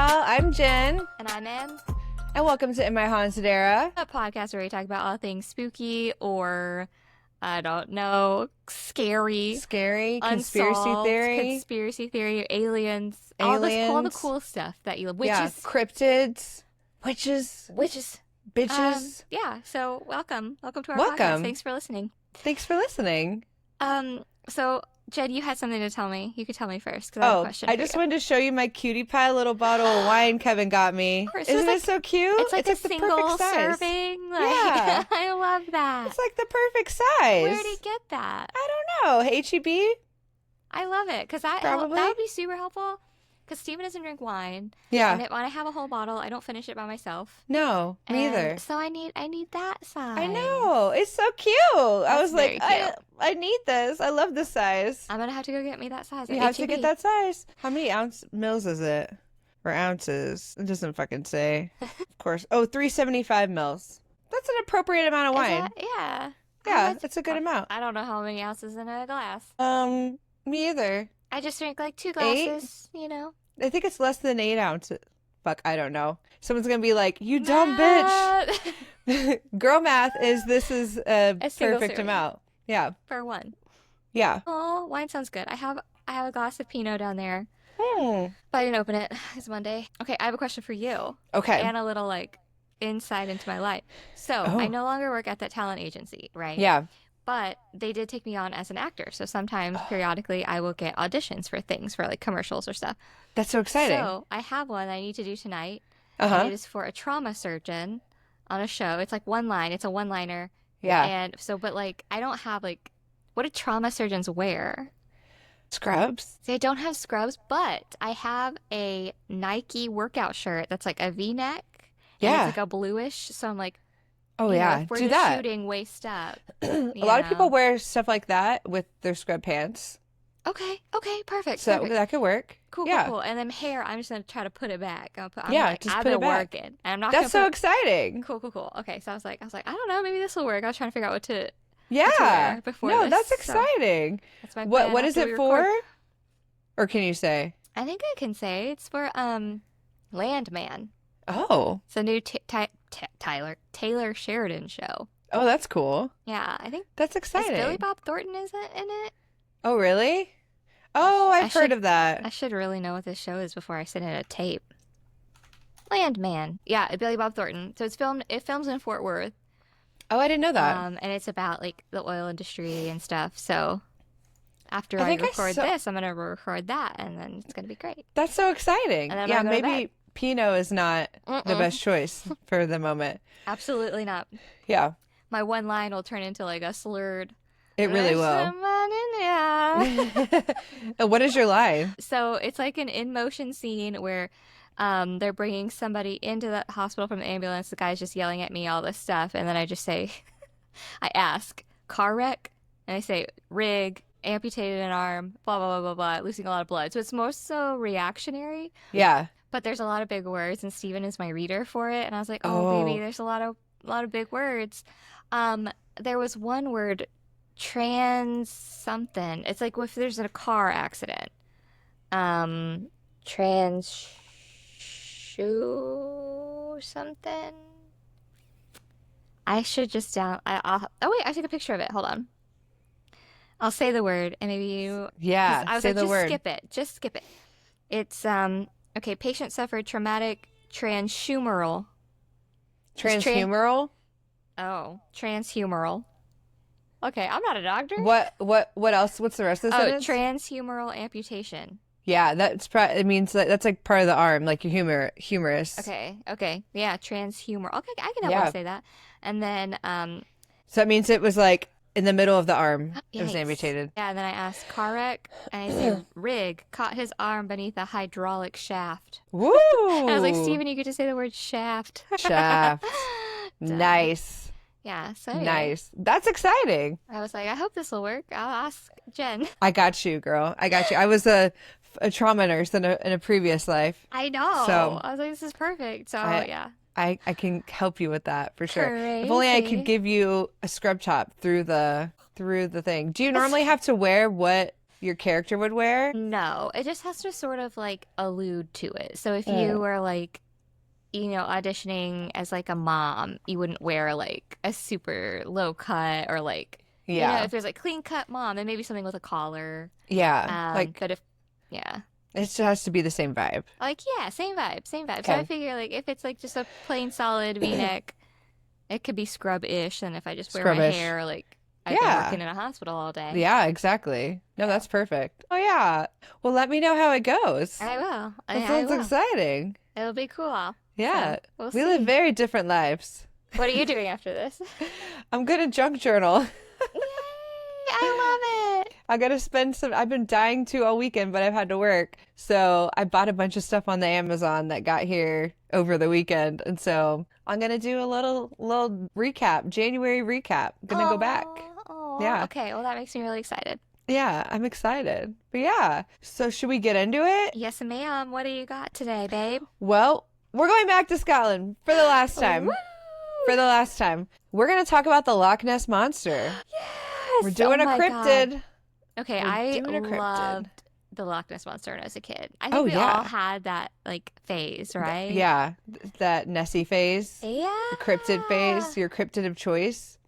y'all. I'm Jen. And I'm Em. And welcome to In My Haunted Era, A podcast where we talk about all things spooky or, I don't know, scary, conspiracy theory, aliens, all the cool stuff that you love. Witches. Cryptids, witches, bitches. Yeah, so welcome to our podcast. Thanks for listening. So Jed, you had something to tell me. You could tell me first because I have a question. I just wanted to show you my cutie pie little bottle of wine Kevin got me. Isn't it so cute? It's like a single serving. Yeah. I love that. It's like the perfect size. Where did he get that? I don't know. HEB? I love it because that would be super helpful. Because Steven doesn't drink wine. Yeah. And when I have a whole bottle, I don't finish it by myself. No, me either. So I need that size. I know. It's so cute. I was like, I need this. I love this size. I'm going to have to go get me that size. You have to get that size. How many mils is it? Or ounces? It doesn't fucking say. Of course. Oh, 375 mils. That's an appropriate amount of wine. Yeah. Yeah, that's a good amount. I don't know how many ounces in a glass. Me either. I just drink like 2 glasses, 8? You know. I think it's less than 8 ounces. Fuck, I don't know. Someone's going to be like, you dumb bitch. Girl math this is a perfect amount. Yeah. For one. Yeah. Oh, wine sounds good. I have a glass of Pinot down there. But I didn't open it. It's Monday. Okay, I have a question for you. Okay. And a little insight into my life. So I no longer work at that talent agency, right? Yeah. But they did take me on as an actor. So sometimes, periodically, I will get auditions for things, for commercials or stuff. That's so exciting. So I have one that I need to do tonight. And it is for a trauma surgeon on a show. It's like one line. It's a one-liner. Yeah. And so, but I don't have what do trauma surgeons wear? Scrubs? See, I don't have scrubs, but I have a Nike workout shirt that's like a V-neck. Yeah. And it's like a bluish. So I'm like, oh, yeah. If we're do just that. shooting waist up. A lot of people wear stuff like that with their scrub pants. Okay, perfect. So perfect. that could work. Cool. And then hair, I'm just going to try to put it back. Just I've put been it back. working. And I'm not That's so exciting. Cool. Okay, so I was like, I don't know, maybe this will work. I was trying to figure out what to wear before no, this. that's exciting. So that's my plan. What is it for? Or can you say? I think I can say it's for Landman. Oh. It's a new Taylor Sheridan show. Oh, that's cool. Yeah, I think that's exciting. Billy Bob Thornton is in it. Oh, really? Oh, I've heard of that. I should really know what this show is before I send in a tape. Landman. Yeah, Billy Bob Thornton. So it films in Fort Worth. Oh, I didn't know that. And it's about the oil industry and stuff. So after I record this, I'm going to record that, and then it's going to be great. That's so exciting. Yeah, maybe Pinot is not the best choice for the moment. Absolutely not. Yeah. My one line will turn into a slurred. It really will. What is your line? So it's like an in-motion scene where they're bringing somebody into the hospital from the ambulance. The guy's just yelling at me all this stuff. And then I just say, I ask, car wreck? And I say, rig, amputated an arm, blah, blah, blah, blah, blah, losing a lot of blood. So it's more so reactionary. Yeah. But there's a lot of big words, and Steven is my reader for it. And I was like, oh. Baby, there's a lot of big words. There was one word, trans something. It's like if there's a car accident. Trans shoe something. I should just I took a picture of it. Hold on. I'll say the word, and maybe you. Yeah, I was say like, the word. Just skip it. It's okay. Patient suffered traumatic transhumeral. Transhumeral? Transhumeral. Okay, I'm not a doctor. What else? What's the rest of the sentence? Transhumeral amputation. Yeah, it means that's like part of the arm, like your humerus. Okay. Yeah, transhumeral. Okay, I can help say that. And then so that means it was like in the middle of the arm. It was amputated. Yeah, and then I asked car wreck, and I said rig, caught his arm beneath a hydraulic shaft. Woo! And I was like, Steven, you get to say the word shaft. Shaft. Nice. Yeah, so anyway, nice. That's exciting. I was like, I hope this will work. I'll ask Jen. I got you, girl. I got you. I was a trauma nurse in a previous life. I know. So I was like, this is perfect. So yeah. I can help you with that for sure. Crazy. If only I could give you a scrub top through the thing. Do you normally have to wear what your character would wear? No, it just has to sort of like allude to it. So if you were like, auditioning as like a mom, you wouldn't wear like a super low cut or like, if there's like clean cut mom, then maybe something with a collar. Yeah. But it just has to be the same vibe. Like, yeah, same vibe. Okay. So I figure like if it's like just a plain solid V-neck, it could be scrub-ish. And if I just wear my hair, like I've been working in a hospital all day. Yeah, exactly. No, that's perfect. Oh, yeah. Well, let me know how it goes. I will. That sounds exciting. It'll be cool. Yeah. So we live very different lives. What are you doing after this? I'm going to junk journal. Yay! I love it. I got to spend I've been dying to all weekend, but I've had to work. So I bought a bunch of stuff on the Amazon that got here over the weekend. And so I'm going to do a little recap, January recap. Going to go back. Yeah. Okay. Well, that makes me really excited. Yeah, I'm excited. But yeah. So should we get into it? Yes, ma'am. What do you got today, babe? Well, we're going back to Scotland for the last time. Woo! For the last time. We're going to talk about the Loch Ness Monster. Yes! We're doing a cryptid. God. Okay, I loved the Loch Ness Monster when I was a kid. I think we all had that like phase, right? Yeah, that Nessie phase. Yeah. The cryptid phase, your cryptid of choice.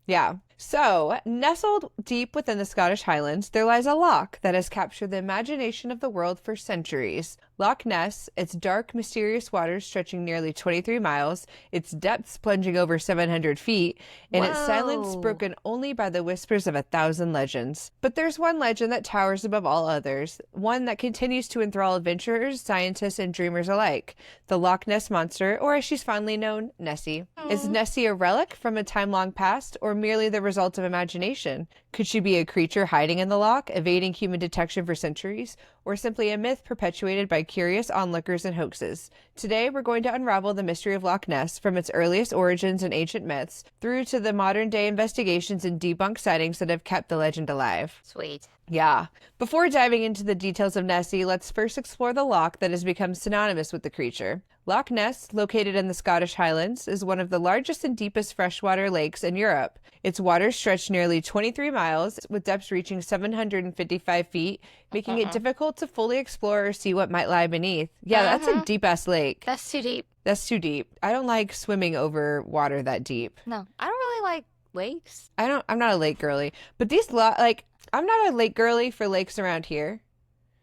Yeah. So, nestled deep within the Scottish Highlands, there lies a loch that has captured the imagination of the world for centuries. Loch Ness, its dark, mysterious waters stretching nearly 23 miles, its depths plunging over 700 feet, and its silence broken only by the whispers of 1,000 legends. But there's one legend that towers above all others, one that continues to enthrall adventurers, scientists, and dreamers alike. The Loch Ness Monster, or as she's fondly known, Nessie. Is Nessie a relic from a time long past, or merely the result of imagination? Could she be a creature hiding in the loch, evading human detection for centuries, or simply a myth perpetuated by curious onlookers and hoaxes? Today, we're going to unravel the mystery of Loch Ness from its earliest origins and ancient myths through to the modern-day investigations and debunked sightings that have kept the legend alive. Sweet. Yeah. Before diving into the details of Nessie, let's first explore the loch that has become synonymous with the creature. Loch Ness, located in the Scottish Highlands, is one of the largest and deepest freshwater lakes in Europe. Its waters stretch nearly 23 miles, with depths reaching 755 feet, making it difficult to fully explore or see what might lie beneath. Yeah, that's a deep-ass lake. That's too deep. That's too deep. I don't like swimming over water that deep. No, I don't really like lakes. I'm not a lake girly. But these, I'm not a lake girly for lakes around here.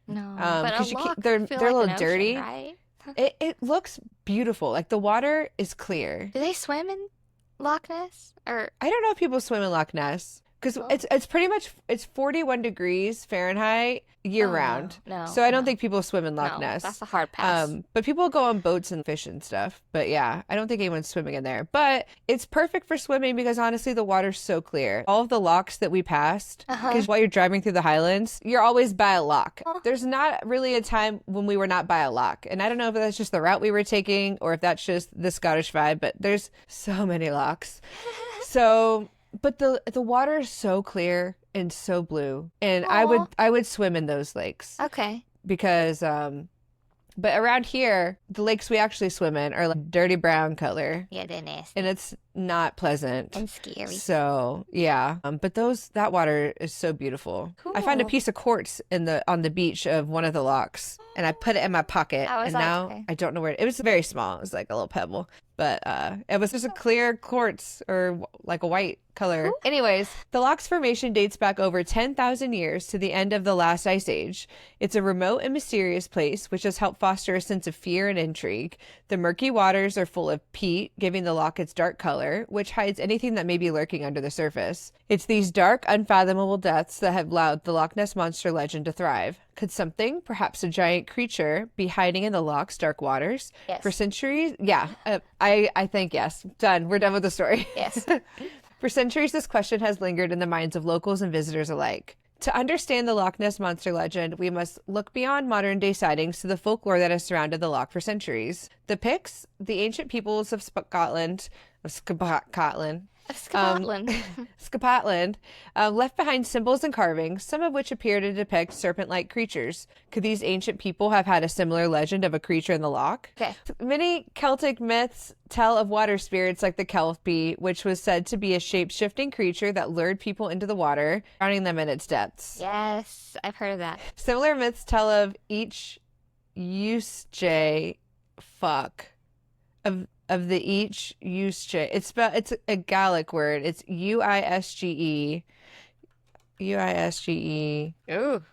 No, but they're a little dirty. Right? It looks beautiful. Like the water is clear. Do they swim in Loch Ness? Or I don't know if people swim in Loch Ness because it's pretty much 41 degrees Fahrenheit year round. No, so I don't think people swim in Loch Ness. That's a hard pass. But people go on boats and fish and stuff. But yeah, I don't think anyone's swimming in there. But it's perfect for swimming because honestly, the water's so clear. All of the lochs that we passed, because while you're driving through the Highlands, you're always by a loch. There's not really a time when we were not by a loch. And I don't know if that's just the route we were taking or if that's just the Scottish vibe, but there's so many lochs. But the water is so clear and so blue, and I would swim in those lakes. Okay. Because but around here, the lakes we actually swim in are like dirty brown color. Yeah, they're nasty. And it's not pleasant. And scary. So yeah, but that water is so beautiful. Cool. I found a piece of quartz on the beach of one of the lochs, and I put it in my pocket. Now I don't know where it was. Very small. It was like a little pebble. But it was just a clear quartz or like a white color. Ooh. Anyways, the loch's formation dates back over 10,000 years to the end of the last ice age. It's a remote and mysterious place, which has helped foster a sense of fear and intrigue. The murky waters are full of peat, giving the loch its dark color, which hides anything that may be lurking under the surface. It's these dark, unfathomable depths that have allowed the Loch Ness Monster legend to thrive. Could something, perhaps a giant creature, be hiding in the loch's dark waters? Yes. For centuries? Yeah, I think yes. Done. We're done with the story. Yes. For centuries, this question has lingered in the minds of locals and visitors alike. To understand the Loch Ness Monster legend, we must look beyond modern-day sightings to the folklore that has surrounded the loch for centuries. The Picts, the ancient peoples of Scotland, Scotland. Scotland, left behind symbols and carvings, some of which appear to depict serpent-like creatures. Could these ancient people have had a similar legend of a creature in the loch? Okay. Many Celtic myths tell of water spirits like the Kelpie, which was said to be a shape-shifting creature that lured people into the water, drowning them in its depths. Yes, I've heard of that. Similar myths tell of each Usje of the each Usje. It's a Gaelic word. It's Uisge. Uisge. Ooh,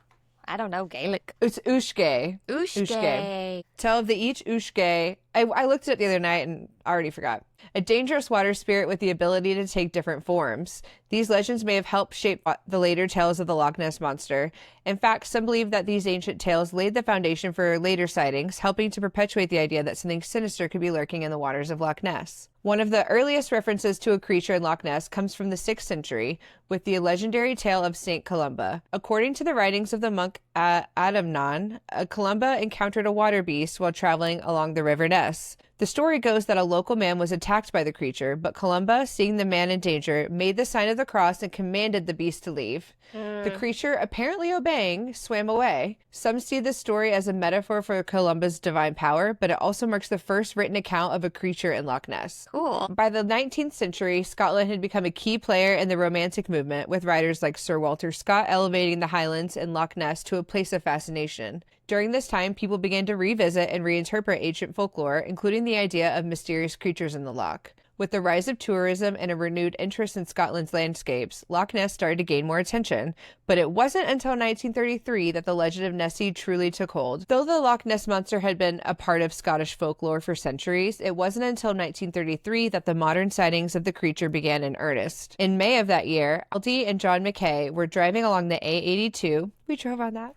I don't know Gaelic. It's Ushge. Ushge. Tell of the each Ushge. I looked it up the other night and already forgot. A dangerous water spirit with the ability to take different forms. These legends may have helped shape the later tales of the Loch Ness Monster. In fact, some believe that these ancient tales laid the foundation for later sightings, helping to perpetuate the idea that something sinister could be lurking in the waters of Loch Ness. One of the earliest references to a creature in Loch Ness comes from the 6th century, with the legendary tale of Saint Columba. According to the writings of the monk Adamnan, Columba encountered a water beast while traveling along the River Ness. The story goes that a local man was attacked by the creature, but Columba, seeing the man in danger, made the sign of the cross and commanded the beast to leave. The creature, apparently obeying, swam away. Some see this story as a metaphor for Columba's divine power, but it also marks the first written account of a creature in Loch Ness. Cool. By the 19th century, Scotland had become a key player in the Romantic movement, with writers like Sir Walter Scott elevating the Highlands and Loch Ness to a place of fascination. During this time, people began to revisit and reinterpret ancient folklore, including the idea of mysterious creatures in the loch. With the rise of tourism and a renewed interest in Scotland's landscapes, Loch Ness started to gain more attention, but it wasn't until 1933 that the legend of Nessie truly took hold. Though the Loch Ness Monster had been a part of Scottish folklore for centuries, it wasn't until 1933 that the modern sightings of the creature began in earnest. In May of that year, Aldi and John McKay were driving along the A82. We drove on that.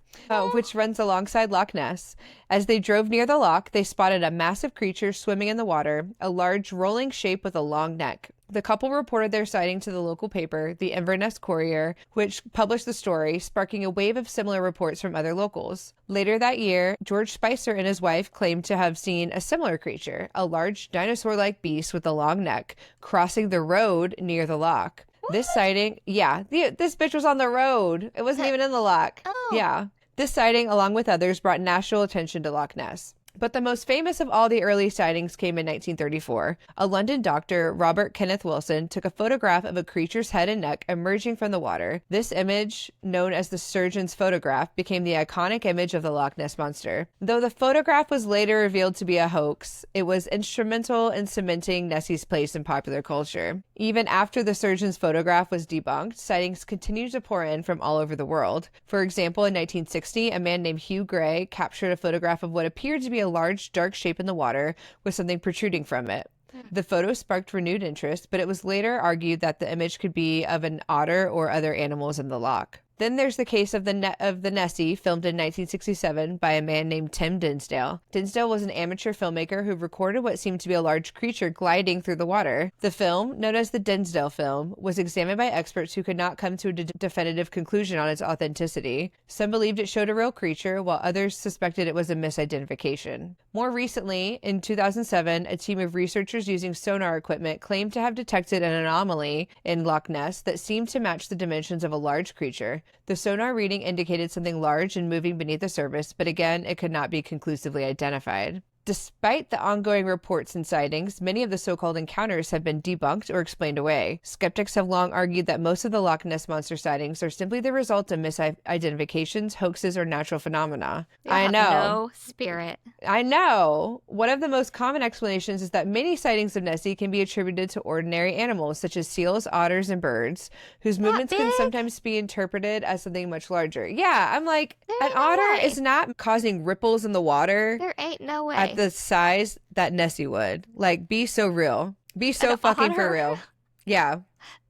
Which runs alongside Loch Ness. As they drove near the loch, they spotted a massive creature swimming in the water, a large rolling shape with a long neck. The couple reported their sighting to the local paper, the Inverness Courier, which published the story, sparking a wave of similar reports from other locals. Later that year, George Spicer and his wife claimed to have seen a similar creature, a large dinosaur-like beast with a long neck, crossing the road near the loch. What? This sighting, this bitch was on the road. It wasn't even in the loch. Oh. Yeah. This sighting, along with others, brought national attention to Loch Ness. But the most famous of all the early sightings came in 1934. A London doctor, Robert Kenneth Wilson, took a photograph of a creature's head and neck emerging from the water. This image, known as the surgeon's photograph, became the iconic image of the Loch Ness Monster. Though the photograph was later revealed to be a hoax, it was instrumental in cementing Nessie's place in popular culture. Even after the surgeon's photograph was debunked, sightings continued to pour in from all over the world. For example, in 1960, a man named Hugh Gray captured a photograph of what appeared to be a large, dark shape in the water with something protruding from it. The photo sparked renewed interest, but it was later argued that the image could be of an otter or other animals in the loch. Then there's the case of the Nessie, filmed in 1967 by a man named Tim Dinsdale. Dinsdale was an amateur filmmaker who recorded what seemed to be a large creature gliding through the water. The film, known as the Dinsdale film, was examined by experts who could not come to a definitive conclusion on its authenticity. Some believed it showed a real creature, while others suspected it was a misidentification. More recently, in 2007, a team of researchers using sonar equipment claimed to have detected an anomaly in Loch Ness that seemed to match the dimensions of a large creature. The sonar reading indicated something large and moving beneath the surface, but again, it could not be conclusively identified. Despite the ongoing reports and sightings, many of the so-called encounters have been debunked or explained away. Skeptics have long argued that most of the Loch Ness Monster sightings are simply the result of misidentifications, hoaxes, or natural phenomena. I know. No spirit. I know. One of the most common explanations is that many sightings of Nessie can be attributed to ordinary animals, such as seals, otters, and birds, whose movements can sometimes be interpreted as something much larger. Yeah, I'm like, an otter is not causing ripples in the water. There ain't no way. At the size that Nessie would. Like, be so real. Be so fucking for real. Yeah.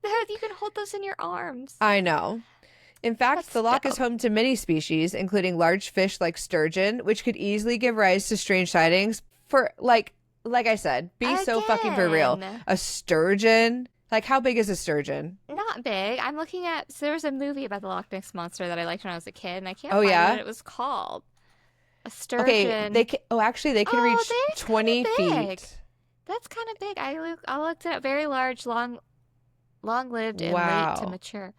You can hold those in your arms. I know. In fact, the loch is home to many species, including large fish like sturgeon, which could easily give rise to strange sightings. For, like I said, be so fucking for real. A sturgeon? Like, how big is a sturgeon? Not big. I'm looking at... So there was a movie about the Loch Ness Monster that I liked when I was a kid, and I can't find what it was called. A sturgeon. Okay, they can reach 20 feet. That's kind of big. I looked at a very large, long long-lived and late to Wow. mature.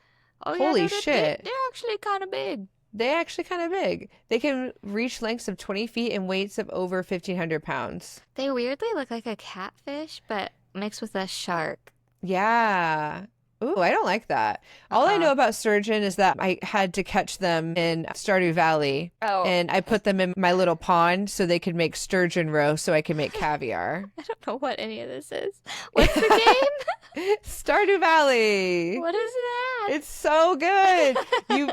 Oh yeah, Holy no, shit. they're actually kind of big. They actually kind of big. They can reach lengths of 20 feet and weights of over 1,500 pounds. They weirdly look like a catfish, but mixed with a shark. Yeah. Ooh, I don't like that. All I know about sturgeon is that I had to catch them in Stardew Valley. Oh. And I put them in my little pond so they could make sturgeon roast so I could make caviar. I don't know what any of this is. What's the game? Stardew Valley. What is that? It's so good.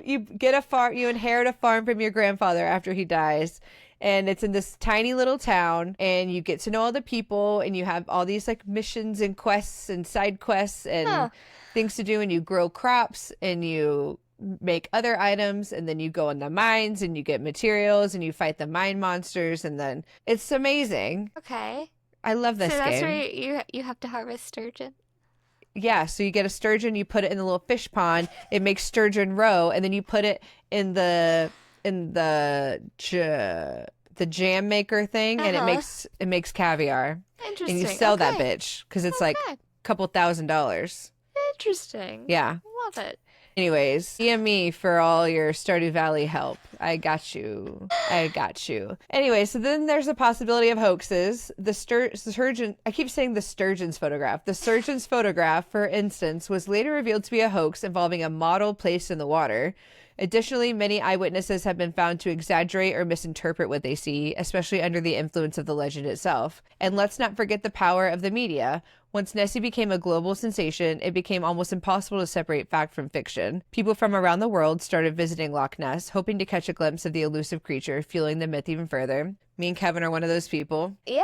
You get a farm, you inherit a farm from your grandfather after he dies. And it's in this tiny little town, and you get to know all the people, and you have all these like missions and quests and side quests and things to do, and you grow crops and you make other items, and then you go in the mines and you get materials and you fight the mine monsters, and then it's amazing. Okay. I love this So that's game. where you have to harvest sturgeon. Yeah, so you get a sturgeon, you put it in the little fish pond, it makes sturgeon roe, and then you put it in the jam maker thing, and it makes caviar. Interesting. And you sell that bitch because it's like Okay. a couple $1,000s. Interesting. Yeah. Love it. Anyways, DM me for all your Stardew Valley help. I got you. I got you. Anyway, so then there's a possibility of hoaxes. The sturgeon, I keep saying the sturgeon's photograph. The sturgeon's photograph, for instance, was later revealed to be a hoax involving a model placed in the water. Additionally, many eyewitnesses have been found to exaggerate or misinterpret what they see, especially under the influence of the legend itself. And let's not forget the power of the media. Once Nessie became a global sensation, it became almost impossible to separate fact from fiction. People from around the world started visiting Loch Ness, hoping to catch a glimpse of the elusive creature, fueling the myth even further. Me and Kevin are one of those people. Yeah.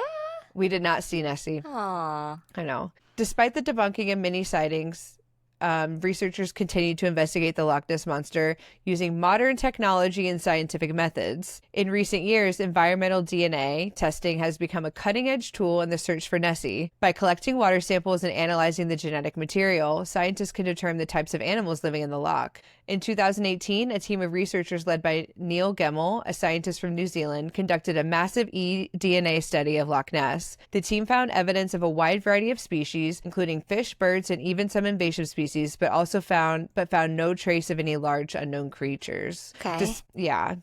We did not see Nessie. Aww. I know. Despite the debunking of many sightings, researchers continue to investigate the Loch Ness Monster using modern technology and scientific methods. In recent years, environmental DNA testing has become a cutting-edge tool in the search for Nessie. By collecting water samples and analyzing the genetic material, scientists can determine the types of animals living in the loch. In 2018, a team of researchers led by Neil Gemmell, a scientist from New Zealand, conducted a massive eDNA study of Loch Ness. The team found evidence of a wide variety of species, including fish, birds, and even some invasive species, but found no trace of any large unknown creatures. Okay.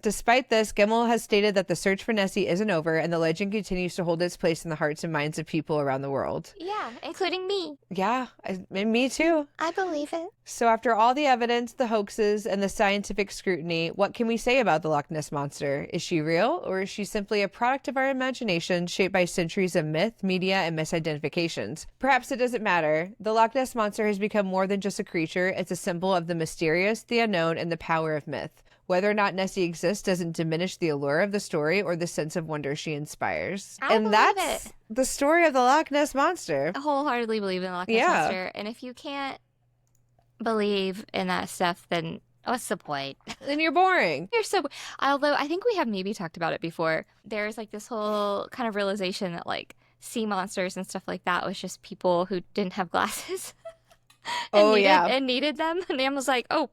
Despite this, Gemmell has stated that the search for Nessie isn't over, and the legend continues to hold its place in the hearts and minds of people around the world. Yeah, including me. Yeah, me too. I believe it. So after all the evidence, the hoaxes, and the scientific scrutiny, what can we say about the Loch Ness Monster? Is she real, or is she simply a product of our imagination shaped by centuries of myth, media, and misidentifications? Perhaps it doesn't matter. The Loch Ness Monster has become more than just a creature. It's a symbol of the mysterious, the unknown, and the power of myth. Whether or not Nessie exists doesn't diminish the allure of the story or the sense of wonder she inspires. And that's the story of the Loch Ness Monster. I wholeheartedly believe in the Loch Ness Monster. And if you can't believe in that stuff, then what's the point? Then you're boring. Although I think we have maybe talked about it before. There's like this whole kind of realization that like sea monsters and stuff like that was just people who didn't have glasses. And needed them. And Nam was like, oh,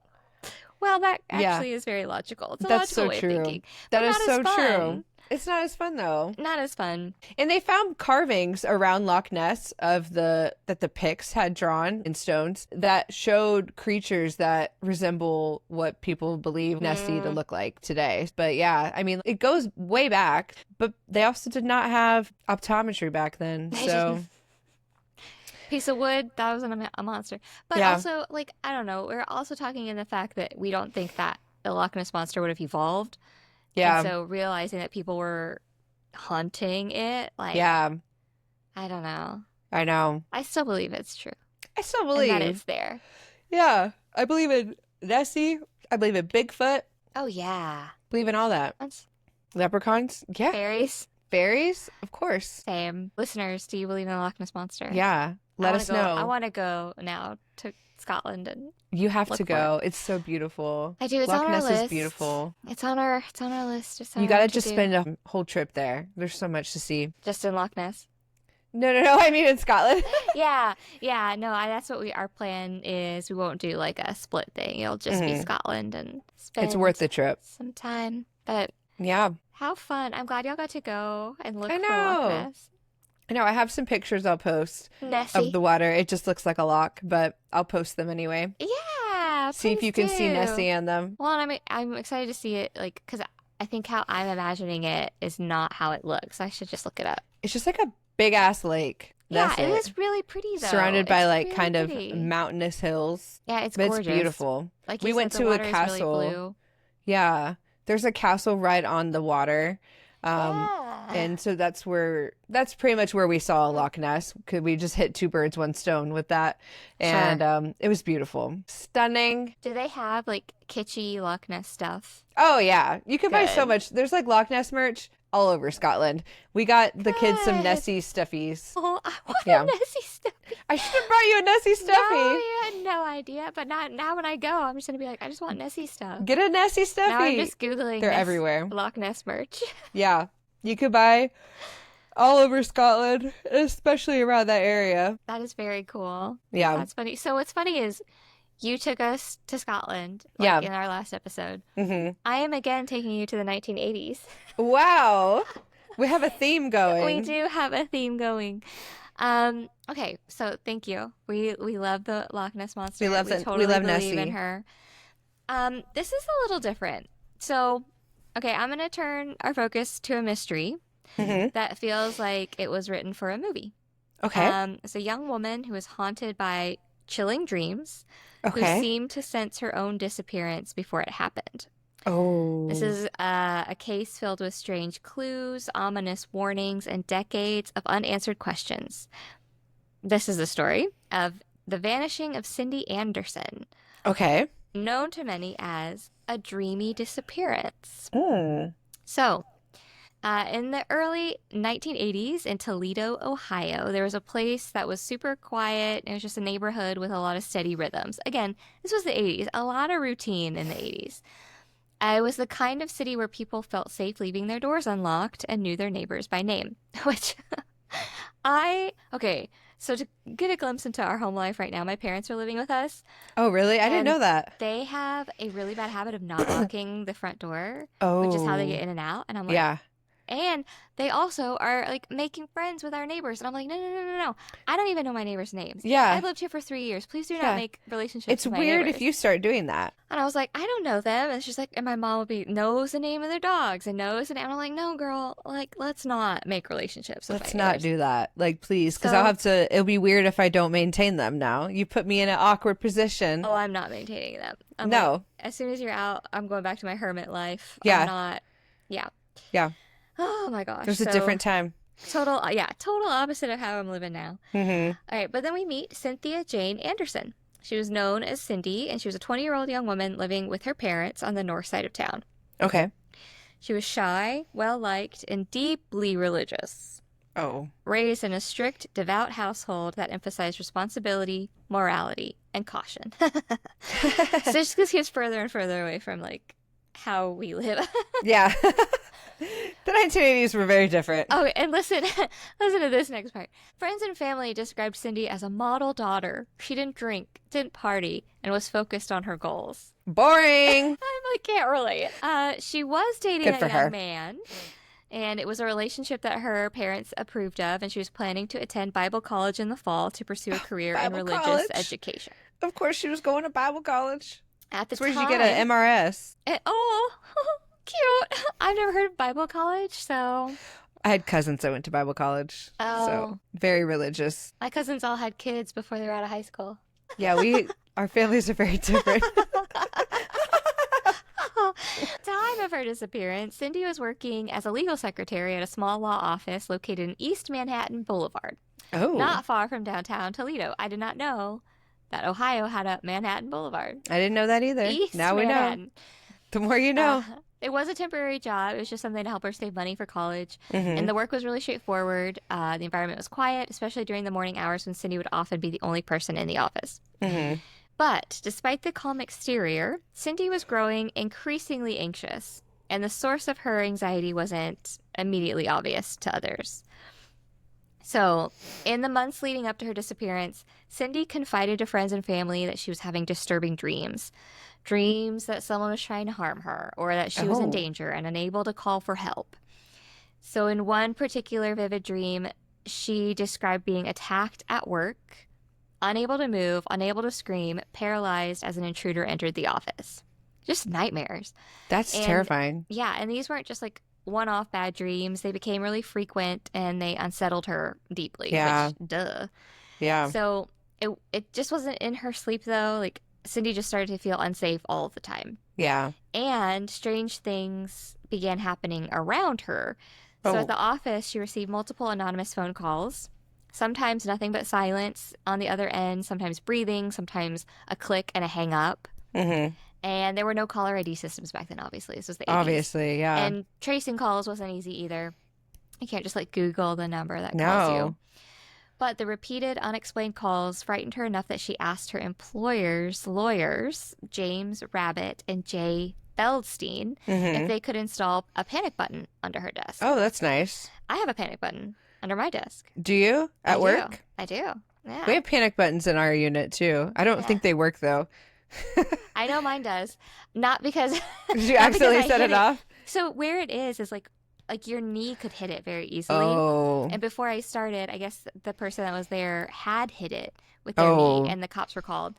well, that actually is very logical. It's a logical way of thinking. That is so true. It's not as fun though. Not as fun. And they found carvings around Loch Ness that the Picts had drawn in stones that showed creatures that resemble what people believe Nessie to look like today. But yeah, I mean, it goes way back, but they also did not have optometry back then. So piece of wood, that was a monster. But also, like, I don't know, we're also talking in the fact that we don't think that the Loch Ness Monster would have evolved. Yeah. And so realizing that people were hunting it, like, I don't know. I know. I still believe it's true. I still believe that it's there. Yeah. I believe in Nessie. I believe in Bigfoot. Oh, yeah. Believe in all that. Leprechauns? Yeah. Fairies? Fairies? Of course. Same. Listeners, do you believe in the Loch Ness Monster? Yeah. Let us know. I want to go now to Scotland and you have to go. It's so beautiful. I do. It's Loch on our Ness list. Is beautiful. It's on our list. You got to just spend a whole trip there. There's so much to see. Just in Loch Ness? No. I mean in Scotland. Yeah. No, that's what our plan is. We won't do like a split thing. It'll just be Scotland and spend it's worth the trip. Some time. But yeah. How fun. I'm glad y'all got to go and look for Loch Ness. I know I have some pictures I'll post Nessie. of the water. It just looks like a loch, but I'll post them anyway. Yeah, See if you can see Nessie in them. Well, and I'm excited to see it, like, because I think how I'm imagining it is not how it looks. I should just look it up. It's just like a big ass lake. Yeah, it is really pretty though. Surrounded by It's like really kind pretty. of mountainous hills. Yeah, it's But gorgeous. it's beautiful. Like we you went said, the to a water is castle. really blue. Yeah. There's a castle right on the water. Yeah. And so that's pretty much where we saw Loch Ness. Because we just hit two birds, one stone with that. And it was beautiful. Stunning. Do they have like kitschy Loch Ness stuff? Oh, yeah. You can buy so Good. much. There's like Loch Ness merch all over Scotland. We got the kids some Good. Nessie stuffies. Oh, I want Yeah. a Nessie stuffy. I should have brought you a Nessie stuffy. No, you had no idea. But not now when I go, I'm just gonna be like, I just want Nessie stuff. Get a Nessie stuffy. Now I'm just Googling They're everywhere. Loch Ness merch. Yeah. You could buy all over Scotland, especially around that area. That is very cool. Yeah. That's funny. So what's funny is you took us to Scotland Yeah. in our last episode. hmm I am again taking you to the 1980s. Wow. We have a theme going. We do have a theme going. Okay, so thank you. We love the Loch Ness monster. We love totally love believe in Nessie. her. This is a little different. So, okay, I'm gonna turn our focus to a mystery hmm that feels like it was written for a movie. Okay. It's a young woman who is haunted by chilling dreams, who Okay. seemed to sense her own disappearance before it happened. Oh. This is a case filled with strange clues, ominous warnings, and decades of unanswered questions. This is the story of the vanishing of Cindy Anderson, Okay. known to many as a dreamy disappearance. Mm. So, in the early 1980s in Toledo, Ohio, there was a place that was super quiet. It was just a neighborhood with a lot of steady rhythms. Again, this was the 80s, a lot of routine in the 80s. It was the kind of city where people felt safe leaving their doors unlocked and knew their neighbors by name, which okay, so to get a glimpse into our home life right now, my parents are living with us. Oh, really? I didn't And know that. They have a really bad habit of not locking the front door, Oh. which is how they get in and out. And I'm like, Yeah. and they also are like making friends with our neighbors. And I'm like, no. I don't even know my neighbors' names. Yeah. I've lived here for 3 years. Please do Yeah. not make relationships It's with my weird neighbors. if you start doing that. And I was like, I don't know them. And she's like, and my mom knows the name of their dogs and knows the name. And I'm like, no, girl, like, let's not make relationships with Let's my not neighbors. do that. Like, please, because So- I'll have to, it'll be weird if I don't maintain them now. You put me in an awkward position. Oh, I'm not maintaining them. I'm No. like, as soon as you're out, I'm going back to my hermit life. Yeah. I'm not. Yeah. Yeah. Oh my gosh. There's a So, different time. total opposite of how I'm living now. Mm-hmm. All right, but then we meet Cynthia Jane Anderson. She was known as Cindy, and she was a 20-year-old young woman living with her parents on the north side of town. Okay. She was shy, well-liked, and deeply religious. Oh. Raised in a strict, devout household that emphasized responsibility, morality, and caution. So just gets further and further away from, like, how we live. Yeah. The 1980s were very different. Oh, and listen to this next part. Friends and family described Cindy as a model daughter. She didn't drink, didn't party, and was focused on her goals. Boring. I can't relate. She was dating Good a for young her. man, and it was a relationship that her parents approved of, and she was planning to attend Bible college in the fall to pursue a career in Bible religious college? education. Of course, she was going to Bible college. At the That's where time, you get an MRS. oh, cute. I've never heard of Bible college, so I had cousins that went to Bible college. Oh. So very religious. my cousins all had kids before they were out of high school. Yeah, our families are very different. Time of her disappearance, Cindy was working as a legal secretary at a small law office located in East Manhattan Boulevard, Oh. not far from downtown Toledo. I did not know that Ohio had a Manhattan Boulevard. I didn't know that either. East Now we know. Manhattan. The more you know. It was a temporary job. It was just something to help her save money for college. Mhm. And the work was really straightforward. The environment was quiet, especially during the morning hours when Cindy would often be the only person in the office. Mhm. But despite the calm exterior, Cindy was growing increasingly anxious, and the source of her anxiety wasn't immediately obvious to others. So, in the months leading up to her disappearance, Cindy confided to friends and family that she was having disturbing dreams. Dreams that someone was trying to harm her, or that she was in Oh. danger and unable to call for help. So, in one particular vivid dream, she described being attacked at work, unable to move, unable to scream, paralyzed as an intruder entered the office. Just nightmares. That's And terrifying. yeah, and these weren't just like one-off bad dreams. They became really frequent and they unsettled her deeply. Yeah. Which, duh. Yeah. So it just wasn't in her sleep though. Like Cindy just started to feel unsafe all the time. Yeah. And strange things began happening around her. So at the office, she received multiple anonymous phone calls. Sometimes nothing but silence on the other end, sometimes breathing, sometimes a click and a hang up. Mm-hmm. And there were no caller ID systems back then, obviously. This was the 80s. Obviously, yeah. And tracing calls wasn't easy either. You can't just like Google the number that calls you. But the repeated unexplained calls frightened her enough that she asked her employer's lawyers, James Rabbit and Jay Feldstein, if they could install a panic button under her desk. Oh, that's nice. I have a panic button under my desk. Do you? At work? I do. Yeah. We have panic buttons in our unit too. I don't think they work though. I know mine does. Not because Did you accidentally set it off? So where it is like your knee could hit it very easily. Oh. And before I started, I guess the person that was there had hit it with their knee, and the cops were called.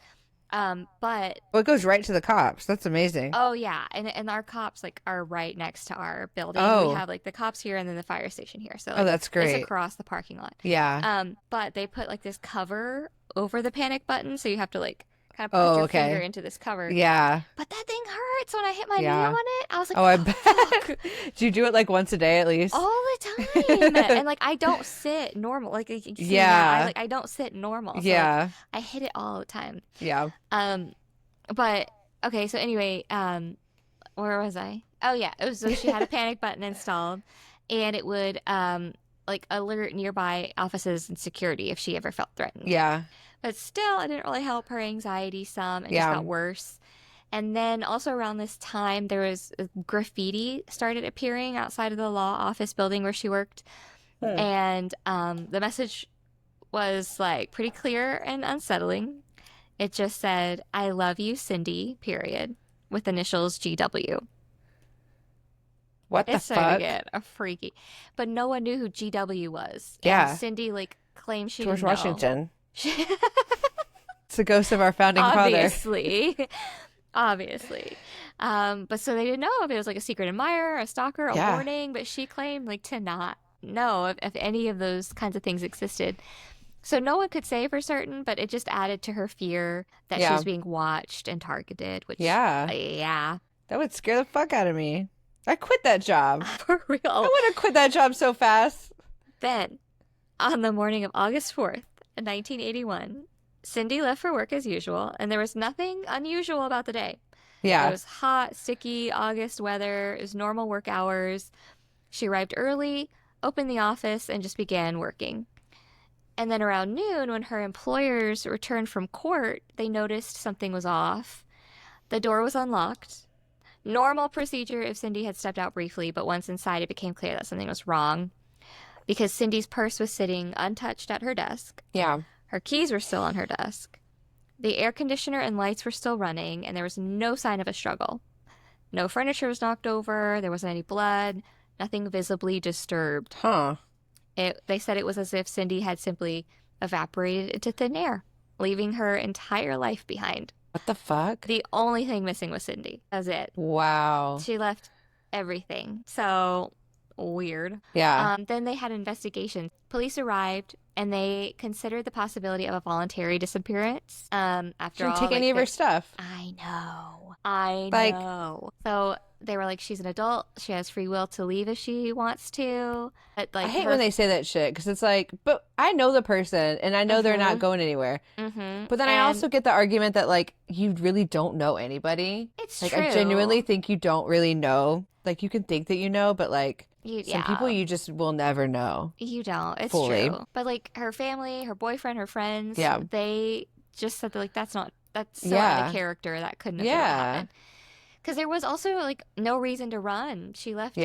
But it goes right to the cops. That's amazing. Oh yeah, and our cops like are right next to our building. Oh. We have like the cops here and then the fire station here. So oh, that's great. It's across the parking lot. Yeah. But they put like this cover over the panic button, so you have to like kind of put your finger into this cover. Yeah. But that thing hurts when I hit my knee on it. I was like, I bet. Do you do it like once a day at least? All the time. And like I don't sit normal. Like you can see now, I don't sit normal. So, like, I hit it all the time. Yeah. But okay, so anyway, where was I? Oh yeah, it was so she had a panic button installed, and it would like alert nearby offices and security if she ever felt threatened. Yeah. But still, it didn't really help her anxiety some. It just got worse. And then also around this time, there was graffiti started appearing outside of the law office building where she worked. And the message was like pretty clear and unsettling. It just said, "I love you, Cindy," period, with initials GW. What the fuck? It started to get freaky. But no one knew who GW was. Yeah. And Cindy like claimed she George didn't know. Washington. It's the ghost of our founding Obviously. Obviously. But so they didn't know if it was like a secret admirer, a stalker, a warning, but she claimed like to not know if any of those kinds of things existed. So no one could say for certain, but it just added to her fear that she was being watched and targeted, which that would scare the fuck out of me. I quit that job. For real. I would have quit that job so fast. Then, on the morning of August 4th, 1981, Cindy left for work as usual, and there was nothing unusual about the day. Yeah. It was hot, sticky, August weather. It was normal work hours. She arrived early, opened the office, and just began working. And then around noon, when her employers returned from court, they noticed something was off. The door was unlocked. Normal procedure if Cindy had stepped out briefly, but once inside, it became clear that something was wrong. Because Cindy's purse was sitting untouched at her desk. Yeah. Her keys were still on her desk. The air conditioner and lights were still running, and there was no sign of a struggle. No furniture was knocked over, there wasn't any blood, nothing visibly disturbed. Huh. They said it was as if Cindy had simply evaporated into thin air, leaving her entire life behind. What the fuck? The only thing missing was Cindy. That's it. Wow. She left everything. So weird. Yeah. Then they had an investigation. Police arrived and they considered the possibility of a voluntary disappearance. After all, she didn't take any of her stuff. I know. So they were like, she's an adult. She has free will to leave if she wants to. But, like, I hate when they say that shit because it's like, but I know the person and I know they're not going anywhere. But then I also get the argument that like you really don't know anybody. It's like true. I genuinely think you don't really know. Like you can think that you know, but like some people you just will never know. You don't. It's fully. True. But like her family, her boyfriend, her friends, they just said like that's not a character that couldn't have happened. Because there was also like no reason to run. She left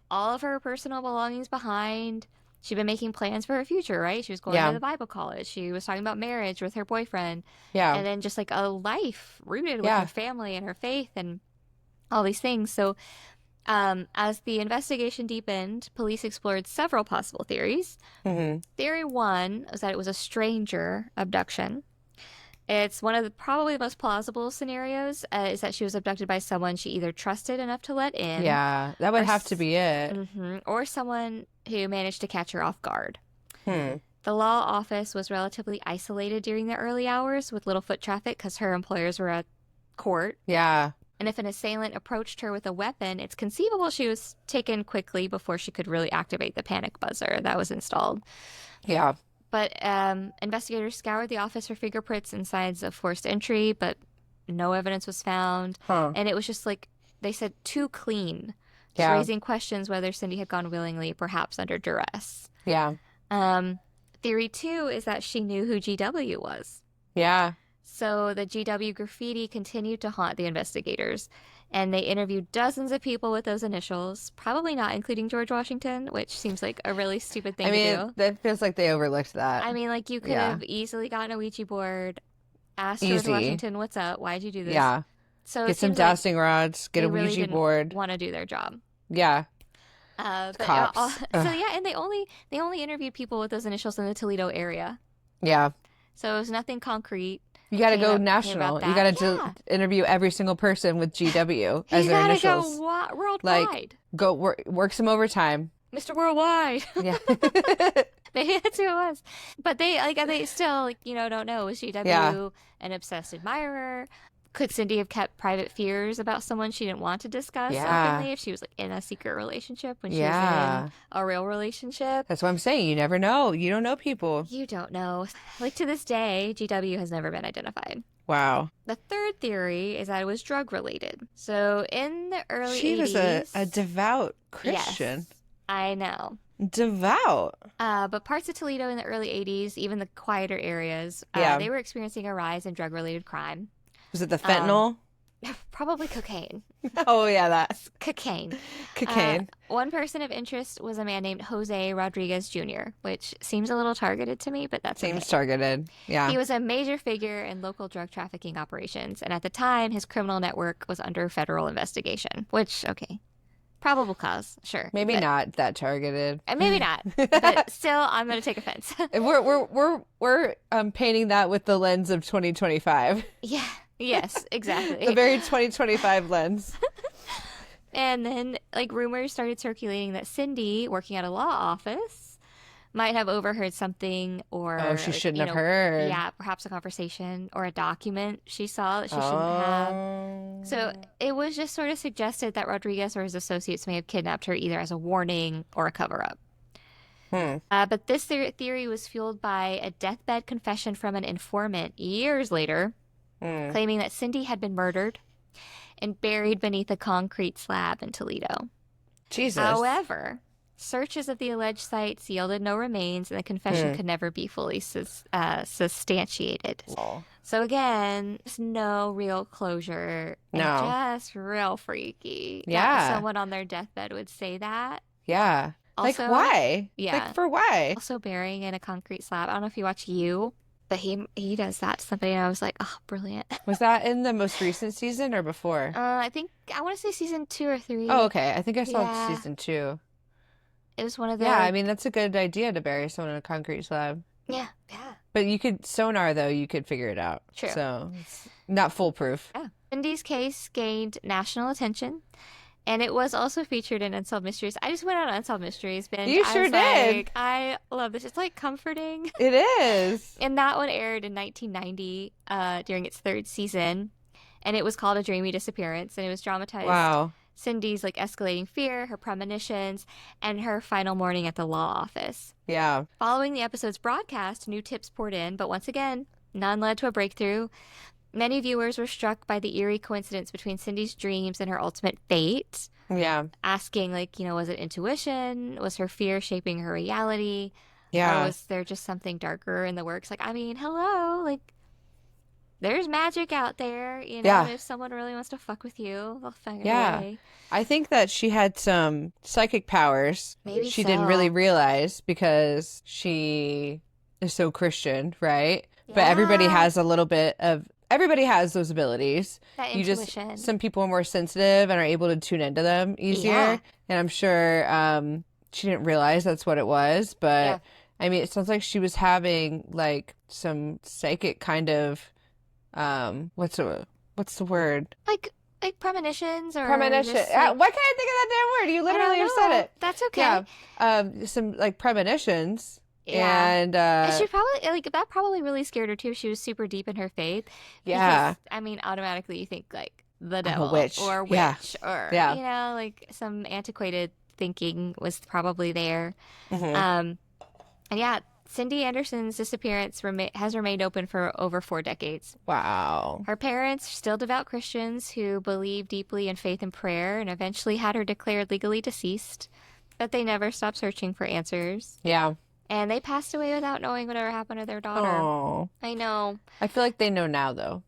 all of her personal belongings behind. She'd been making plans for her future, right? She was going to the Bible college. She was talking about marriage with her boyfriend. Yeah. And then just like a life rooted with her family and her faith and all these things. So As the investigation deepened, police explored several possible theories. Mm-hmm. Theory one was that it was a stranger abduction. It's one of the probably the most plausible scenarios is that she was abducted by someone she either trusted enough to let in, Yeah, that or would have to be it. or someone who managed to catch her off guard. Hmm. The law office was relatively isolated during the early hours with little foot traffic because her employers were at court. Yeah. And if an assailant approached her with a weapon, it's conceivable she was taken quickly before she could really activate the panic buzzer that was installed. Yeah. But investigators scoured the office for fingerprints and signs of forced entry, but no evidence was found. Huh. And it was just like, they said, too clean. Just Yeah. raising questions whether Cindy had gone willingly, perhaps under duress. Yeah. Theory two is that she knew who GW was. Yeah. So the GW graffiti continued to haunt the investigators, and they interviewed dozens of people with those initials, probably not including George Washington, which seems like a really stupid thing to do. That feels like they overlooked that. I mean, like, you could have easily gotten a Ouija board, asked George Easy. Washington, what's up? Why'd you do this? Yeah. So Get some dowsing rods, get they a really Ouija didn't board. want to do their job. Yeah. But Cops. and they only interviewed people with those initials in the Toledo area. Yeah. So it was nothing concrete. You got to Came go up- national. came You about got to that. interview every single person with GW as You their gotta initials. go worldwide. Go work some overtime. Mr. Worldwide. Yeah. That's who it was. But they still, don't know. Was GW Yeah. an obsessed admirer? Could Cindy have kept private fears about someone she didn't want to discuss Yeah. openly if she was like in a secret relationship when she Yeah. was in a real relationship? That's what I'm saying. You never know. You don't know people. You don't know. Like, to this day, GW has never been identified. Wow. The third theory is that it was drug related. So in the early She 80s, was a devout Christian. Yes, I know. Devout. But parts of Toledo in the early 80s, even the quieter areas, Yeah. they were experiencing a rise in drug-related crime. Was it the fentanyl? Probably cocaine. Oh, yeah, that's Cocaine. cocaine. One person of interest was a man named Jose Rodriguez Jr., which seems a little targeted to me, but that's Seems okay. targeted. Yeah. He was a major figure in local drug trafficking operations, and at the time, his criminal network was under federal investigation, which, okay, probable cause, sure. Maybe but, not that targeted. Maybe not, but still, I'm going to take offense. We're painting that with the lens of 2025. Yeah. Yes, exactly. The very 2025 lens. And then, rumors started circulating that Cindy, working at a law office, might have overheard something, or She shouldn't have heard. Yeah, perhaps a conversation or a document she saw that she shouldn't have. So it was just sort of suggested that Rodriguez or his associates may have kidnapped her either as a warning or a cover-up. But this theory was fueled by a deathbed confession from an informant years later, claiming that Cindy had been murdered and buried beneath a concrete slab in Toledo. Jesus. However, searches of the alleged sites yielded no remains, and the confession could never be fully substantiated. Oh. So again, there's no real closure. No. And just real freaky. Yeah. That someone on their deathbed would say that. Yeah. Also, why? Yeah. For why? Also burying in a concrete slab. I don't know if you watch You, but he does that to somebody, and I was like, oh, brilliant. Was that in the most recent season or before? I want to say season 2 or 3. Oh, okay. I think I saw Yeah. season 2. It was one of the... Yeah, I mean, that's a good idea to bury someone in a concrete slab. Yeah. But you could, sonar though, you could figure it out. True. So, it's not foolproof. Yeah. Cindy's case gained national attention, and it was also featured in Unsolved Mysteries. I just went on Unsolved Mysteries binge. You sure did. I love this. It's comforting. It is. And that one aired in 1990 during its 3rd season, and it was called A Dreamy Disappearance, and it was dramatized. Wow. Cindy's escalating fear, her premonitions, and her final morning at the law office. Yeah. Following the episode's broadcast, new tips poured in, but once again, none led to a breakthrough. Many viewers were struck by the eerie coincidence between Cindy's dreams and her ultimate fate, Yeah. asking, was it intuition? Was her fear shaping her reality? Yeah. Or was there just something darker in the works? Hello, there's magic out there, Yeah. if someone really wants to fuck with you, they'll find Yeah. a way. I think that she had some psychic powers. Maybe she didn't so. really realize because she is so Christian, right? But everybody Yeah. has a little bit of everybody has those abilities. That You intuition. just, some people are more sensitive and are able to tune into them easier. Yeah. And I'm sure she didn't realize that's what it was. But Yeah. I mean, it sounds like she was having like some psychic kind of what's the word? Like premonitions or Premonition. just, Why like, can't I think of that damn word? You I literally don't have said know. it. That's okay. Yeah. Some like premonitions. Yeah. And she probably like that probably really scared her too. She was super deep in her faith. yeah. Because, I mean, automatically you think like the I'm a devil witch. or Yeah. witch or Yeah. you know, like some antiquated thinking was probably there. Mhm. And yeah, Cindy Anderson's disappearance has remained open for over 4 decades. Wow. Her parents, still devout Christians who believe deeply in faith and prayer, and eventually had her declared legally deceased, but they never stopped searching for answers. Yeah. And they passed away without knowing whatever happened to their daughter. Oh. I know. I feel like they know now, though.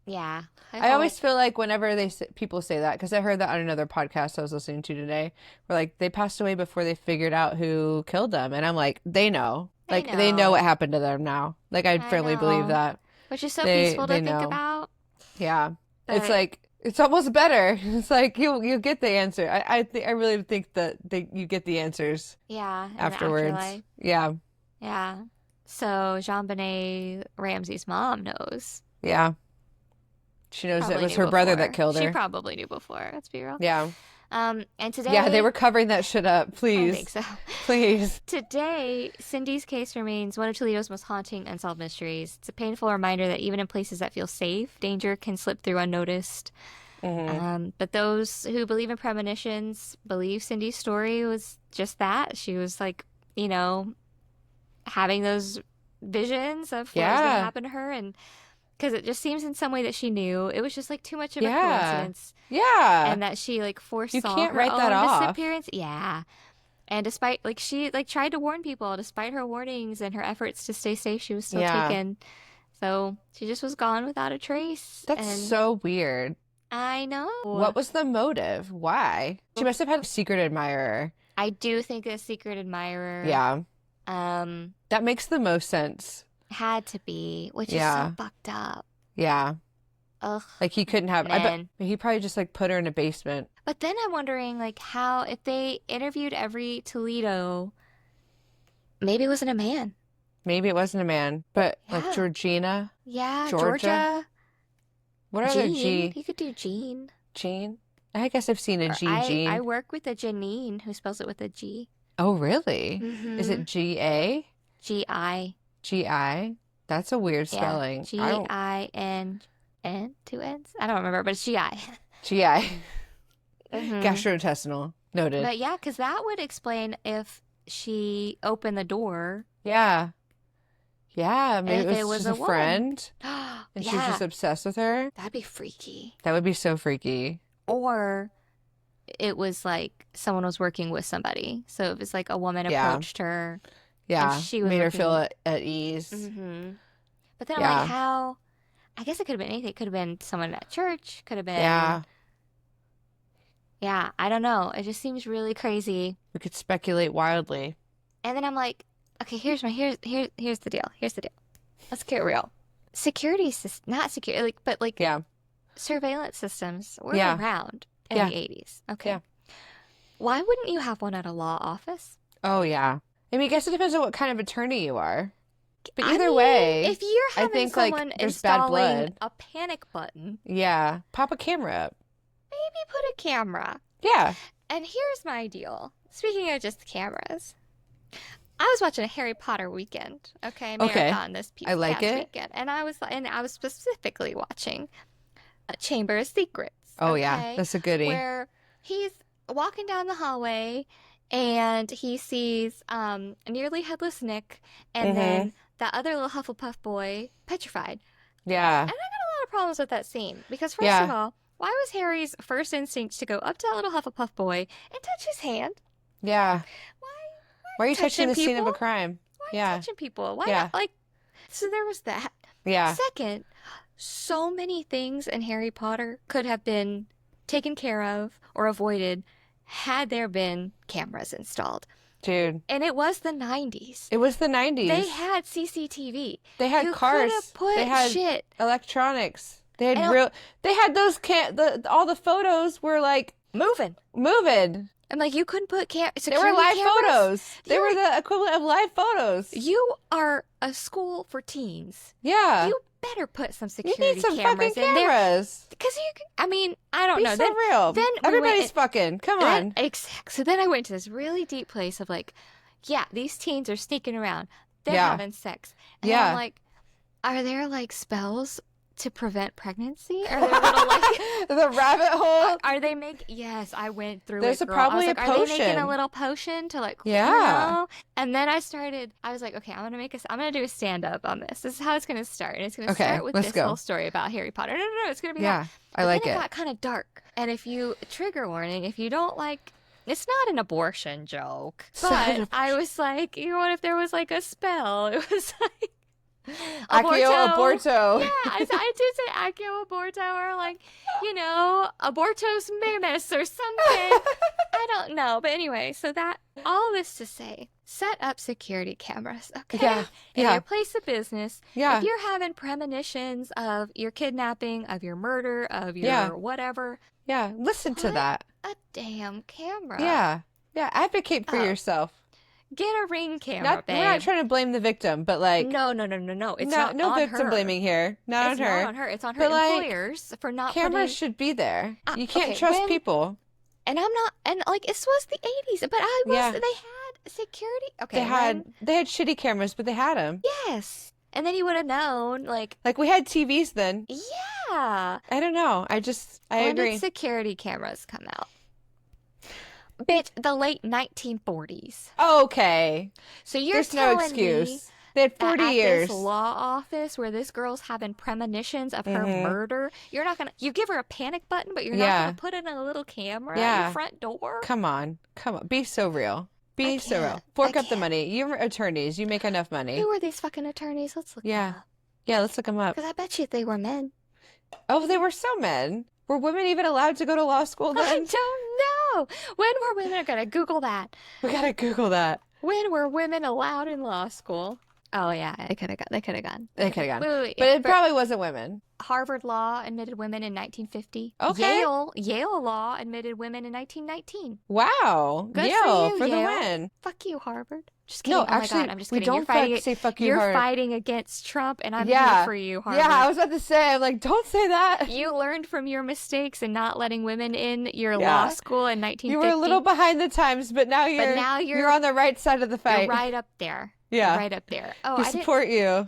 Yeah. I always feel like whenever people say that, because I heard that on another podcast I was listening to today, where like they passed away before they figured out who killed them, and I'm like, they know, like they know what happened to them now. Like I firmly believe that, which is so They- peaceful they to think know. about. yeah. But It's like it's almost better. It's like you get the answer. I really think that you get the answers yeah, in the afterwards. afterlife. Yeah, Yeah. So Jean-Benet Ramsey's mom knows. yeah. She knows Probably it was knew her brother before. that killed her. She probably knew before. Let's be real. Yeah, And today, yeah. They were covering that shit up. I Please, think so. please. Today, Cindy's case remains one of Toledo's most haunting unsolved mysteries. It's a painful reminder that even in places that feel safe, danger can slip through unnoticed. But those who believe in premonitions believe Cindy's story was just that. She was like, you know, having those visions of what was going to happen to her, and because it just seems in some way that she knew it was just like too much of a coincidence. Yeah. And that she like foresaw can't her write own that off. disappearance. Yeah. And despite like she like tried to warn people, despite her warnings and her efforts to stay safe, she was still taken. So she just was gone without a trace. That's and so weird. I know. What was the motive? Why? She must have had a secret admirer. I do think a secret admirer. Yeah. Um, That makes the most sense. had to be, which is so fucked up. Yeah. Ugh. Like he couldn't have. I Man. bet he probably just like put her in a basement. But then I'm wondering, like, how if they interviewed every Toledo, maybe it wasn't a man. Maybe it wasn't a man, but like Yeah. Georgina. Yeah, Georgia? What other Jean. G? You could do Jean. Jean? I guess I've seen a Or G. Jean. I work with a Janine who spells it with a G. Oh, really? Mm-hmm. Is it G-A? G-I. G-I? That's a weird spelling. G-I-N. N? 2 N's? I don't remember, but it's G-I. G-I. Mhm. Gastrointestinal. Noted. But yeah, because that would explain if she opened the door. Yeah. Yeah, maybe if it was just a woman. friend and Yeah, she was just obsessed with her. that'd be freaky. That would be so freaky. Or it was like someone was working with somebody. So it was like a woman approached her. Yeah, she was made her working- feel at ease. Mm-hmm. But then I'm Yeah. like, how? I guess it could have been anything. It could have been someone at church. Could have been. Yeah, Yeah, I don't know. It just seems really crazy. we could speculate wildly. And then I'm like, okay, here's the deal. Here's the deal. Let's get real. Not security, but Yeah, surveillance systems were Yeah. around in Yeah. the 80s. Okay. Yeah. Why wouldn't you have one at a law office? oh yeah. I mean, I guess it depends on what kind of attorney you are. But I either mean, way, if you're I having think, like, someone there's bad installing blood. a panic button, yeah, pop a camera up. maybe put a camera. Yeah, And here's my deal. Speaking of just cameras, I was watching a Harry Potter weekend. Okay, marathon this I like past it. weekend, and I was specifically watching Chamber of Secrets. oh yeah, okay, that's a goodie. where he's walking down the hallway and he sees nearly headless Nick, and Mhm. then that other little Hufflepuff boy petrified. Yeah, And I got a lot of problems with that scene because first Yeah. of all, why was Harry's first instinct to go up to that little Hufflepuff boy and touch his hand? yeah. Why are you touching touching the scene of a people? crime? Why Yeah. touching people? Why Yeah. not? Like, so there was that. Yeah, Second, so many things in Harry Potter could have been taken care of or avoided had there been cameras installed. Dude. And it was the 90s. It was the 90s. They had CCTV. They had you cars. Put they had shit. Electronics. They had they had those all the photos were like moving. I'm like, you couldn't put they were live cameras? Photos. They were the equivalent of live photos. You are a school for teens. Yeah. You better put some security you need some cameras fucking in cameras. Because I mean, I don't know. So real. Then everybody's fucking. Come on. So then I went to this really deep place of like, yeah, these teens are sneaking around. They're having sex. And I'm like, are there like spells to prevent pregnancy? Are there little like the rabbit hole? Are they Yes, I went through There's it. Girl. probably I was like, a potion. Are they making a little potion to like? And then I was like, okay, I'm gonna do a stand up on this. This is how it's gonna start. And it's gonna start with this whole story about Harry Potter. No, it's gonna be that. I like it. Got kind of dark. And trigger warning, if you don't like. It's not an abortion joke, but I was like, what if there was like a spell? It was like Accio aborto. Yeah, I did say Accio aborto or like, abortos memes or something. I don't know. But anyway, so all this to say, set up security cameras, okay? In your place of business. Yeah. If you're having premonitions of your kidnapping, of your murder, of your whatever. Yeah, listen to that. A damn camera. Yeah. Yeah, advocate for yourself. Get a Ring camera, babe. We're not trying to blame the victim, but like... No. It's not no on victim her. blaming here. Not on her. It's not on her. It's on her employers for not cameras should be there. You can't trust people. And I'm not... And like, this was the 80s, but they had security... Okay. They had shitty cameras, but they had them. Yes. And then you would have known, like... Like, we had TVs then. Yeah. I don't know. I agree. When did security cameras come out? Bitch, the late 1940s. Okay. So you're There's no excuse. They had 40 years. At this law office where this girl's having premonitions of her murder, you're not going to... You give her a panic button, but you're not going to put in a little camera at your front door? Come on. Be so real. Be so real. Fork up the money. You're attorneys. You make enough money. Who are these fucking attorneys? Let's look them up. Yeah, let's look them up. Because I bet you they were men. Oh, they were so men. Were women even allowed to go to law school then? I don't know. When were women? I gotta Google that. We gotta Google that. When were women allowed in law school? Oh yeah, they could have gone. Wait, but it probably wasn't women. Harvard Law admitted women in 1950. Okay. Yale Law admitted women in 1919. Wow. Good Yale for you, the Yale. win. Fuck you, Harvard. Just kidding. No, actually, my God, I'm just kidding. Don't say fuck you, You're Harvard. fighting against Trump, and I'm here for you, Harvard. Yeah, I was about to say, I'm like, don't say that. You learned from your mistakes and not letting women in your law school in 1950. You were a little behind the times, but now you're on the right side of the fight. You're right up there. Yeah. You're right up there. Oh, we support you.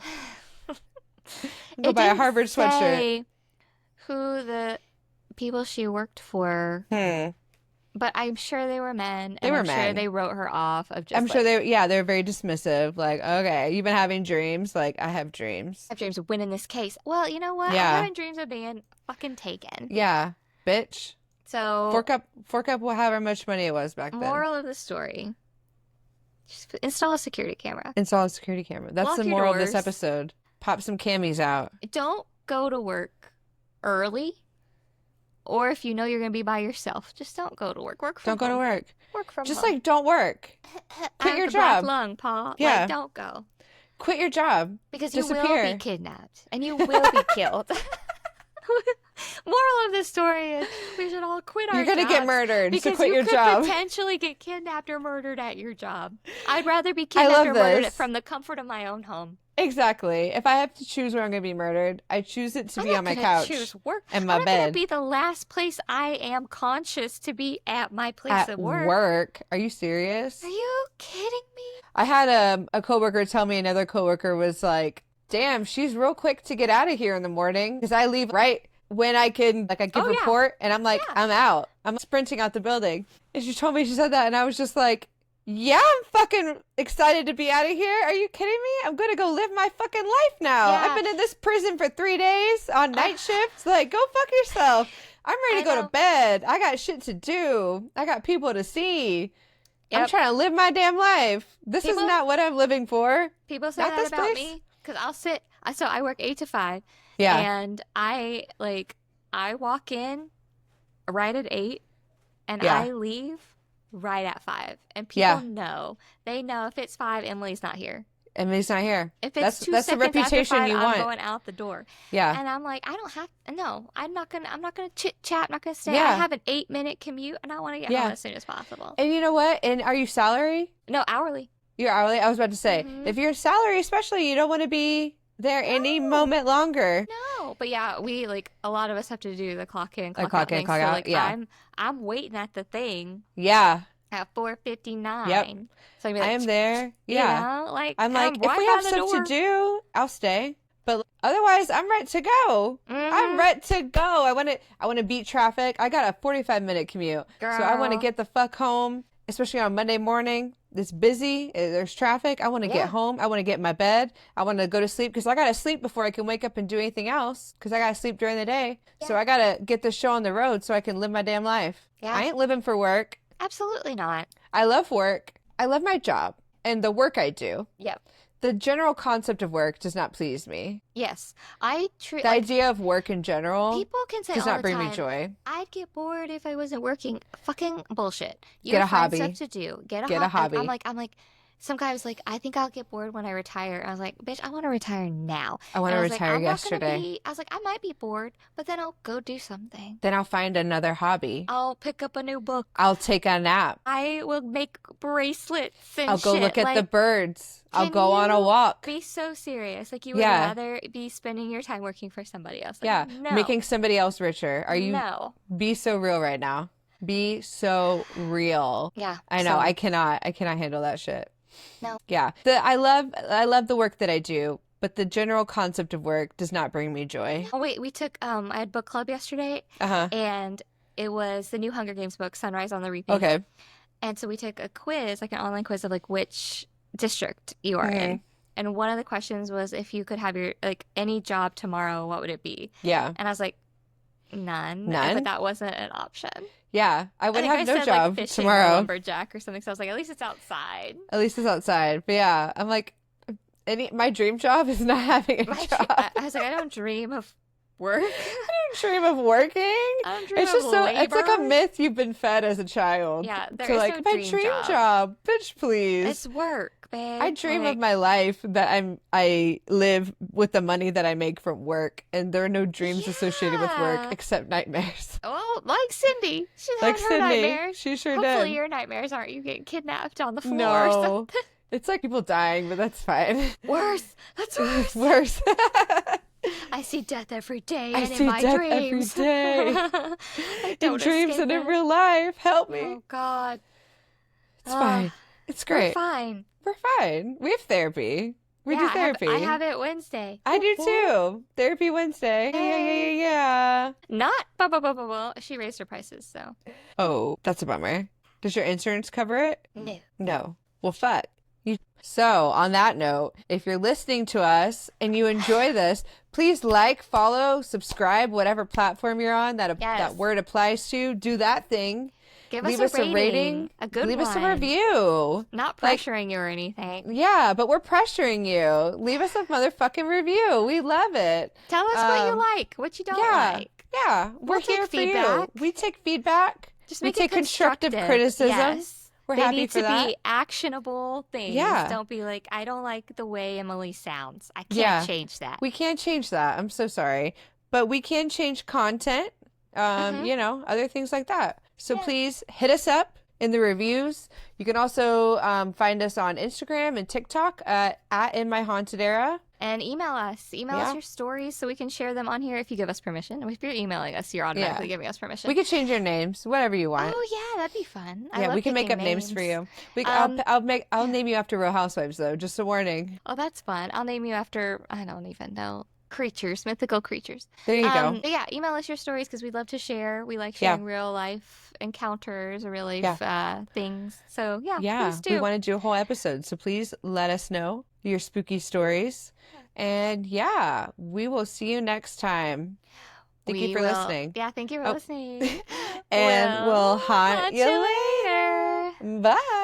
Go it buy a didn't Harvard say sweatshirt. Who the people she worked for, but I'm sure they were men. They were I'm men. sure they wrote her off of just. I'm sure they're very dismissive. Like, okay, you've been having dreams. Like, I have dreams. I have dreams of winning this case. Well, you know what? Yeah. I'm having dreams of being fucking taken. Yeah, bitch. So fork up however much money it was back then. Moral of the story. Just install a security camera. Install a security camera. That's Lock the your moral of doors. this episode. Pop some camis out. Don't go to work early. Or if you know you're going to be by yourself, just don't go to work. Don't go to work. Work from just home. like don't work. Quit your black job. Lung, Paul. Yeah. Like, don't go. Quit your job. Because Disappear. you will be kidnapped and you will be killed. Moral of the story is we should all quit our jobs. You're going to get murdered, because so quit your you job. could potentially get kidnapped or murdered at your job. I'd rather be kidnapped or murdered from the comfort of my own home. Exactly. If I have to choose where I'm going to be murdered, I choose it to be on my couch and my bed. I'm bed. going to be the last place I am conscious to be at my place of work. Are you serious? Are you kidding me? I had a coworker tell me another coworker was like, damn, she's real quick to get out of here in the morning because I leave right when I can, like I give report and I'm like, I'm out. I'm sprinting out the building. And she told me she said that and I was just like, yeah, I'm fucking excited to be out of here. Are you kidding me? I'm going to go live my fucking life now. Yeah. I've been in this prison for 3 days on night shifts. Like, go fuck yourself. I'm ready to go to bed. I got shit to do. I got people to see. Yep. I'm trying to live my damn life. This is not what I'm living for. People say that about me because I work 8 to 5. Yeah. And I walk in right at 8 and I leave right at 5. And Yeah. people know. They know if it's 5, Emily's not here. Emily's not here. If it's 2 that's the seconds reputation after 5, you I'm want. going out the door. Yeah. And I'm like, I don't have, no, I'm not gonna chit chat. I'm not gonna stay. Yeah. I have an 8-minute commute and I want to get home as soon as possible. And you know what? And are you salary? No, hourly. You're hourly? I was about to say, if you're salary, especially, you don't want to be there any moment longer. No, but yeah, we like a lot of us have to do the clock in, clock out in, thing. clock So out. like, Yeah. I'm waiting at the thing. Yeah. At 4:59. Yep. So like, I am there. you Yeah. know, like I'm like, if right we have by the stuff door. to do, I'll stay. But otherwise, I'm ready to go. I'm ready to go. I want to beat traffic. I got a 45-minute commute. So I want to Girl. get the fuck home, especially on Monday morning. It's busy. There's traffic. I want to get home. I want to get in my bed. I want to go to sleep because I got to sleep before I can wake up and do anything else because I got to sleep during the day. Yeah. So I got to get this show on the road so I can live my damn life. Yeah. I ain't living for work. Absolutely not. I love work. I love my job and the work I do. Yep. The general concept of work does not please me. Yes. I treat The idea of work in general people can say does all not the bring time, me joy. I'd get bored if I wasn't working. Fucking bullshit. You Get a gotta find hobby. stuff to do. Get a hobby. I'm like, some guy was like, I think I'll get bored when I retire. I was like, bitch, I want to retire now. I want And to I was like, retire I'm not gonna yesterday. I was like, I might be bored, but then I'll go do something. Then I'll find another hobby. I'll pick up a new book. I'll take a nap. I will make bracelets and I'll go shit. look at the Like, birds. I'll can go on a you walk. be so serious. Like, you would Yeah. rather be spending your time working for somebody else. Like, Yeah. no. Making somebody else richer. Are you? No. Be so real right now. Be so real. Yeah. I know. so- I cannot handle that shit. No. Yeah. I love the work that I do, but the general concept of work does not bring me joy. Oh, wait, we took, I had book club yesterday, Uh-huh. and it was the new Hunger Games book, Sunrise on the Reaping. Okay. And so we took a quiz, like an online quiz of like which district you are in. And one of the questions was, if you could have your, like, any job tomorrow, what would it be? Yeah. And I was like, none. None? But that wasn't an option. Yeah. I would I think have I no said, job like, fishing or tomorrow. lumberjack or something. So I was like, at least it's outside. At least it's outside. But yeah, I'm like, my dream job is not having a job. I was like, I don't dream of work. I don't dream of working. I don't dream It's of just so it's like a labor. myth you've been fed as a child. Yeah, there So is like no my dream job, bitch, please. It's work, babe. I dream of Like, my life that I live with the money that I make from work, and there are no dreams associated with work Yeah. except nightmares. Oh, like Cindy. She's Like had her Sydney, nightmares. she sure Hopefully did. your nightmares aren't you getting kidnapped on the floor or No, something. it's like people dying, but that's fine. Worse. That's worse. Worse. I see death every day I and see in my death dreams. every day. I In don't dreams escape and in it. real life, help me. Oh God. It's fine. It's great. We're fine. We're fine. We have therapy. We do Yeah, therapy. I have it Wednesday. I do too. Therapy Wednesday. Hey. Yeah. Not she raised her prices, so Oh, that's a bummer. Does your insurance cover it? no. No. Well, fuck. So, on that note, if you're listening to us and you enjoy this, please like, follow, subscribe, whatever platform you're on that Yes. that word applies to. Do that thing. Give Leave us us a rating. A good Leave one. us a review. Not Like- pressuring you or anything. Yeah, but we're pressuring you. Leave us a motherfucking review. We love it. Tell us what you Um, like, what you don't yeah. like. Yeah, we're We'll take here for feedback. you. We take feedback. Just We make take it constructive constructive criticism. Yes. We're They happy need for to that. be actionable things. Yeah. Don't be like, I don't like the way Emily sounds. I can't Yeah. change that. We can't change that. I'm so sorry. But we can change content, you know, other things like that. So Yeah. please hit us up in the reviews. You can also find us on Instagram and TikTok at In My Haunted Era. And email us. Email Yeah. us your stories so we can share them on here if you give us permission. If you're emailing us, you're automatically giving us permission. We could change your names, whatever you want. Oh yeah, that'd be fun. I Yeah, love we can make picking up names for you. Um, I'll name you after Real Housewives though. Just a warning. Oh, that's fun. I'll name you after, I don't even know, creatures, mythical creatures. There you go. But yeah, email us your stories because we'd love to share. We like sharing real life encounters or real life things. So yeah, Yeah, please do. we want to do a whole episode. So please let us know your spooky stories. And yeah, we will see you next time. Thank you for listening. Yeah, thank you for listening. And we'll haunt you later. later. Bye.